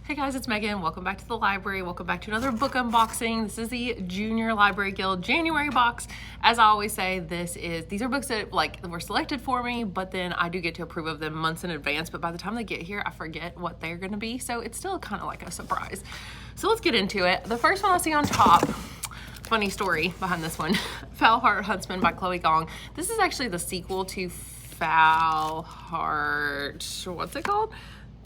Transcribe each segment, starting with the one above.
Hey guys, it's Megan. Welcome back to the library. Welcome back to another book unboxing. This is the Junior Library Guild January box. As I always say, these are books that were selected for me, but then I do get to approve of them months in advance. But by the time they get here, I forget what they're going to be. So it's still kind of like a surprise. So let's get into it. The first one I see on top, funny story behind this one, Foul Heart Huntsman by Chloe Gong. This is actually the sequel to Foul Heart, what's it called?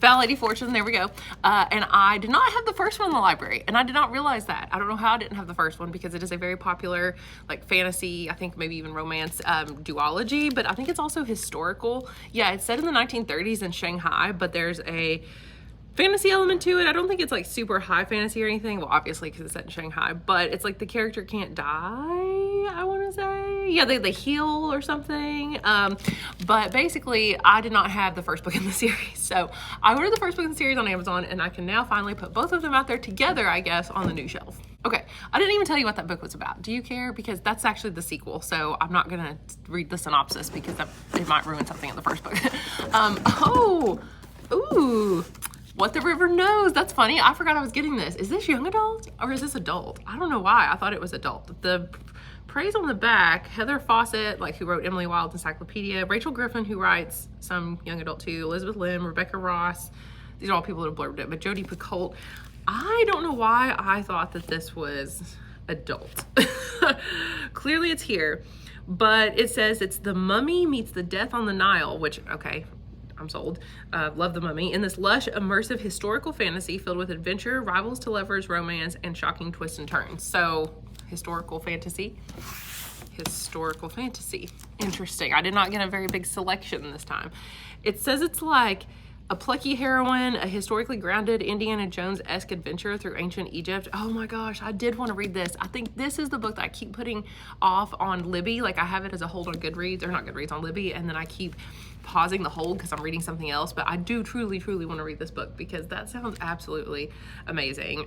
Foul Lady Fortune, there we go. And I did not have the first one in the library, and I did not realize that. I don't know how I didn't have the first one, because it is a very popular, like, fantasy, I think maybe even romance duology, but I think it's also historical. Yeah, it's set in the 1930s in Shanghai, but there's a fantasy element to it. I don't think it's like super high fantasy or anything. Well, obviously, because it's set in Shanghai, but it's like the character can't die, I want to say. Yeah, they heal or something. But basically, I did not have the first book in the series. So I ordered the first book in the series on Amazon, and I can now finally put both of them out there together, I guess, on the new shelf. Okay, I didn't even tell you what that book was about. Do you care? Because that's actually the sequel, so I'm not gonna read the synopsis because it might ruin something in the first book. Ooh. What the River Knows. That's funny. I forgot I was getting this. Is this young adult or is this adult? I don't know why. I thought it was adult. The praise on the back, Heather Fawcett, who wrote Emily Wilde's Encyclopedia, Rachel Griffin, who writes some young adult too, Elizabeth Lim, Rebecca Ross. These are all people that have blurbed it, but Jodi Picoult. I don't know why I thought that this was adult. Clearly it's here, but it says it's The Mummy Meets the Death on the Nile, which, okay, I'm sold. Love The Mummy. In this lush, immersive historical fantasy filled with adventure, rivals to lovers, romance, and shocking twists and turns. So, historical fantasy. Historical fantasy. Interesting. I did not get a very big selection this time. It says it's like a plucky heroine, a historically grounded Indiana Jones-esque adventure through ancient Egypt. Oh my gosh, I did want to read this. I think this is the book that I keep putting off on Libby. Like, I have it as a hold on Goodreads, or not Goodreads, on Libby, and then I keep pausing the hold because I'm reading something else. But I do truly want to read this book because that sounds absolutely amazing.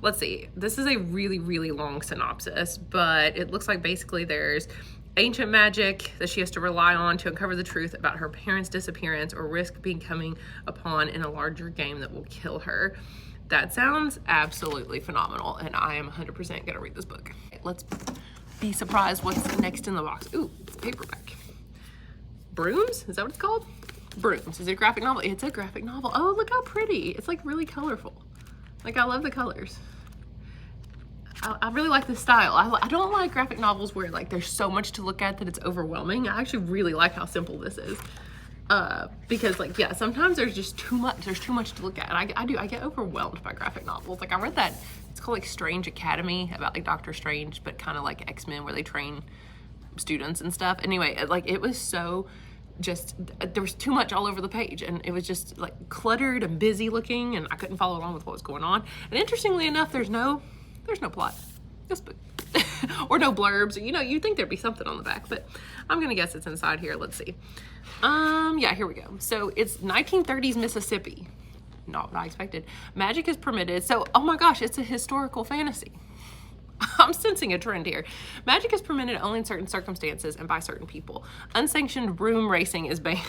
Let's see. This is a really long synopsis, but it looks like basically there's ancient magic that she has to rely on to uncover the truth about her parents' disappearance or risk being coming upon in a larger game that will kill her. That sounds absolutely phenomenal, and I am 100% going to read this book. Let's be surprised what's next in the box. Ooh, it's a paperback. Brooms? Is that what it's called? Brooms. Is it a graphic novel? It's a graphic novel. Oh, look how pretty. It's like really colorful. Like, I love the colors. I really like this style. I don't like graphic novels where like there's so much to look at that it's overwhelming. I actually really like how simple this is. Because like, yeah, sometimes there's just too much. There's too much to look at. And I get overwhelmed by graphic novels. Like, I read that, it's called like Strange Academy, about like Doctor Strange, but kind of like X-Men, where they train students and stuff. Anyway, like, it was so just, there was too much all over the page, and it was just like cluttered and busy looking, and I couldn't follow along with what was going on. And interestingly enough, there's no plot. This book. Or no blurbs. You know, you'd think there'd be something on the back, but I'm gonna guess it's inside here. Let's see. Yeah, here we go. So it's 1930s Mississippi. Not what I expected. Magic is permitted. So, oh my gosh, it's a historical fantasy. I'm sensing a trend here. Magic is permitted only in certain circumstances and by certain people. Unsanctioned broom racing is banned.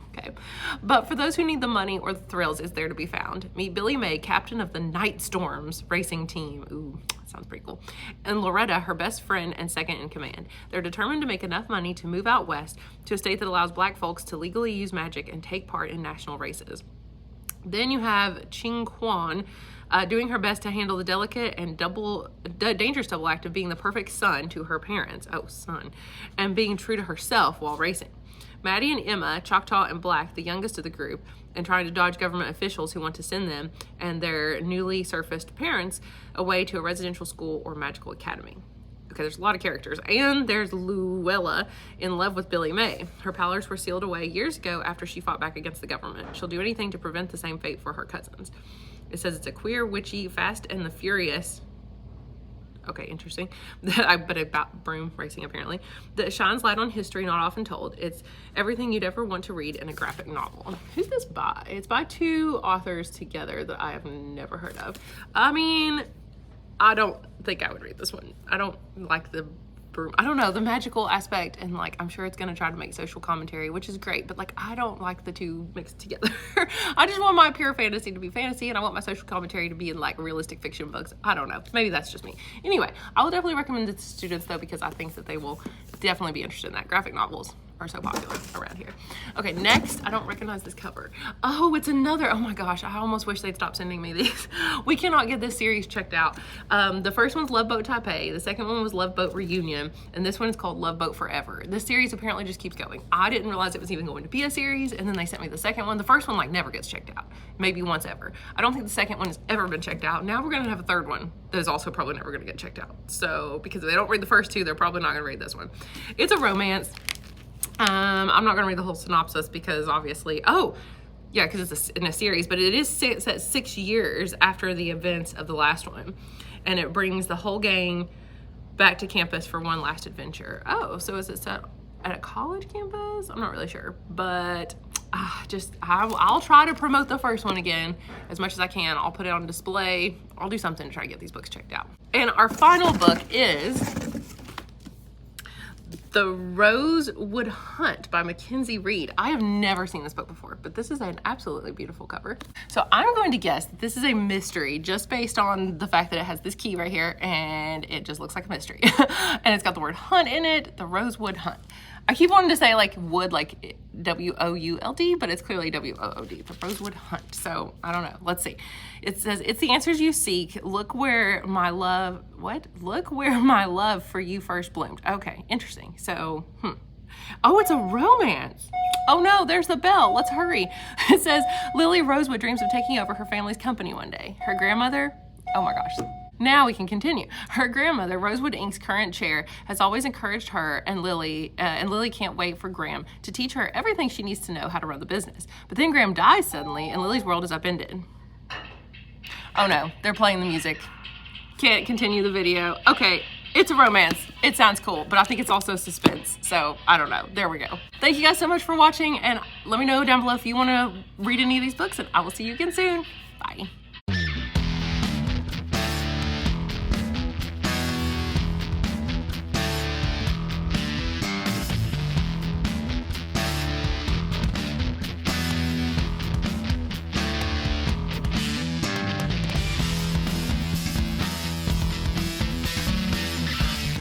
Okay, but for those who need the money or the thrills, is there to be found. Meet Billy May, captain of the Night Storms racing team. Ooh, that sounds pretty cool. And Loretta, her best friend and second in command. They're determined to make enough money to move out west to a state that allows black folks to legally use magic and take part in national races. Then you have Ching Kwan, doing her best to handle the delicate and dangerous double act of being the perfect son to her parents, and being true to herself while racing. Maddie and Emma, Choctaw and Black, the youngest of the group, and trying to dodge government officials who want to send them and their newly surfaced parents away to a residential school or magical academy. Okay, there's a lot of characters. And there's Luella, in love with Billy May. Her powers were sealed away years ago after she fought back against the government. She'll do anything to prevent the same fate for her cousins. It says it's a queer, witchy, Fast and the Furious. Okay, interesting. But about broom racing, apparently. That shines light on history not often told. It's everything you'd ever want to read in a graphic novel. Who's this by? It's by two authors together that I have never heard of. I mean, I don't think I would read this one. I don't like the broom. I don't know, the magical aspect, and like I'm sure it's gonna try to make social commentary, which is great, but like I don't like the two mixed together. I just want my pure fantasy to be fantasy, and I want my social commentary to be in like realistic fiction books. I don't know, maybe that's just me. Anyway, I will definitely recommend it to students though, because I think that they will definitely be interested in that. Graphic novels are so popular around here. Okay, next, I don't recognize this cover. Oh, it's another, oh my gosh, I almost wish they'd stop sending me these. We cannot get this series checked out. The first one's Love Boat Taipei, the second one was Love Boat Reunion, and this one is called Love Boat Forever. This series apparently just keeps going. I didn't realize it was even going to be a series, and then they sent me the second one. The first one like never gets checked out, maybe once ever. I don't think the second one has ever been checked out. Now we're gonna have a third one that is also probably never gonna get checked out. So, because if they don't read the first two, they're probably not gonna read this one. It's a romance. I'm not gonna read the whole synopsis because obviously, oh, yeah, because it's in a series, but it is set 6 years after the events of the last one. And it brings the whole gang back to campus for one last adventure. Oh, so is it set at a college campus? I'm not really sure, but I'll try to promote the first one again as much as I can. I'll put it on display. I'll do something to try to get these books checked out. And our final book is The Rosewood Hunt by Mackenzie Reed. I have never seen this book before, but this is an absolutely beautiful cover. So I'm going to guess that this is a mystery just based on the fact that it has this key right here and it just looks like a mystery. And it's got the word hunt in it, The Rosewood Hunt. I keep wanting to say like wood, like W-O-U-L-D, but it's clearly W-O-O-D, The Rosewood Hunt. So I don't know, let's see. It says, it's the answers you seek. Look where my love, what? Look where my love for you first bloomed. Okay, interesting. So, Oh, it's a romance. Oh no, there's the bell. Let's hurry. It says, Lily Rosewood dreams of taking over her family's company one day. Her grandmother, oh my gosh. Now we can continue. Her grandmother, Rosewood Inc.'s current chair, has always encouraged her and Lily can't wait for Graham to teach her everything she needs to know how to run the business. But then Graham dies suddenly and Lily's world is upended. Oh no, they're playing the music. Can't continue the video. Okay, it's a romance. It sounds cool, but I think it's also suspense. So I don't know, there we go. Thank you guys so much for watching, and let me know down below if you wanna read any of these books, and I will see you again soon. Bye.